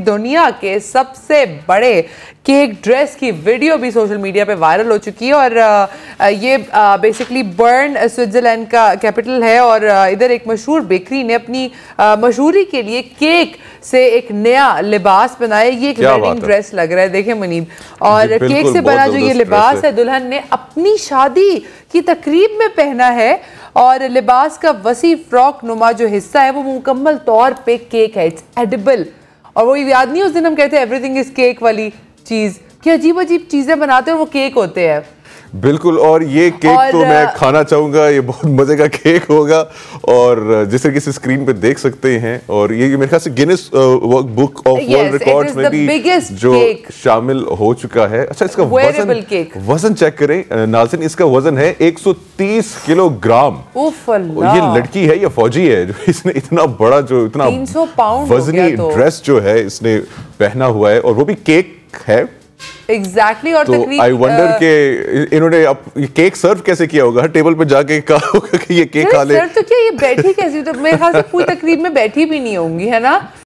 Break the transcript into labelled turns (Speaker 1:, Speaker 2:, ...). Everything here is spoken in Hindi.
Speaker 1: दुनिया के सबसे बड़े केक ड्रेस की वीडियो भी सोशल मीडिया पे वायरल हो चुकी है और ये बेसिकली बर्न स्विट्जरलैंड का कैपिटल है और इधर एक मशहूर बेकरी ने अपनी मशहूरी के लिए केक से एक नया लिबास बनाया। ये एक वेडिंग ड्रेस लग रहा है, देखें मुनीब, और केक से बना जो ये लिबास है दुल्हन ने अपनी शादी की तकरीब में पहना है और लिबास का वसी फ्रॉक नुमा जो हिस्सा है वो मुकम्मल तौर पे केक है, इट्स एडिबल। और वो याद नहीं उस दिन हम कहते हैं एवरीथिंग इज केक वाली चीज, कि अजीब अजीब चीजें बनाते हैं वो केक होते हैं।
Speaker 2: बिल्कुल, और ये केक तो मैं खाना चाहूंगा, ये बहुत मजे का केक होगा और जिस तरीके से स्क्रीन पे देख सकते हैं। और ये मेरे ख्याल से Guinness book of world records में भी जो शामिल हो चुका है। अच्छा, इसका वजन चेक करें नाज़रीन, इसका वजन है 130 किलोग्राम। ये लड़की है या फौजी है जो इसने इतना बड़ा, जो इतना
Speaker 1: 300 पाउंड
Speaker 2: वजनी ड्रेस जो है इसने पहना हुआ है, और वो भी केक है।
Speaker 1: एग्जैक्टली और
Speaker 2: तो आई वंडर के इन्होंने अब ये केक सर्व कैसे किया होगा, टेबल पे जाके कहा होगा कि ये केक खा ले।
Speaker 1: सर्व तो क्या, ये बैठी कैसे, तो मेरे ख्याल से पूरी तकरीब में बैठी भी नहीं होंगी, है ना।